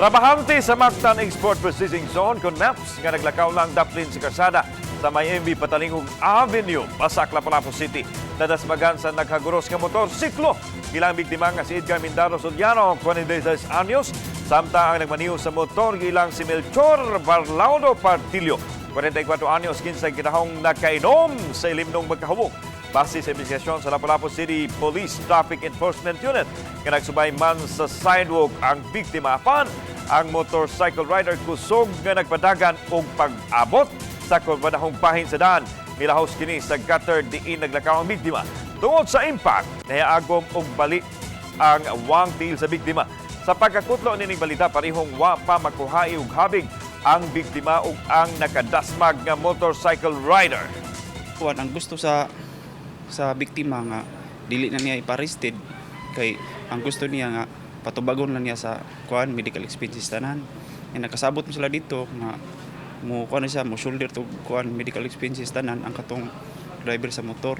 Trabahante sa Mactan Export Processing Zone kon maps nga naglakaw lang daplin sa karsada sa Miami Patalingog Avenue, Pasak, Lapu-Lapu City. Nadasmagan sa naghaguros nga motorsiklo. Ilang biktima nga si Edgar Mindaro Soriano, 46 anyos, samtang ang nagmaniho sa motor ilang si Melchor Barlaudo Partillo, 44 anyos, kinsay kinahong nakainom sa ilimnong magkahubog. Base sa investigasyon sa Lapu-Lapu City Police Traffic Enforcement Unit, nga nagsubay man sa sidewalk ang biktima apan ang motorcycle rider kusog nga nagpadagan og pag-abot sa kurbadahong pahin sa daan. Milahos kini sa gutter diin naglakaw ang biktima. Tungod sa impact, nahiagom og bali ang wang tiil sa biktima. Sa pagkakutlo nining balita, parihong wa pa makuhay og habig ang biktima ug ang nakadasmag nga motorcycle rider. Ang gusto sa biktima nga dili na niya ipa-arrested kay ang gusto niya nga patubagon lang niya sa medical expenses tanan. Nakasabot mo sila dito nga mo shoulder to medical expenses tanan ang katong driver sa motor.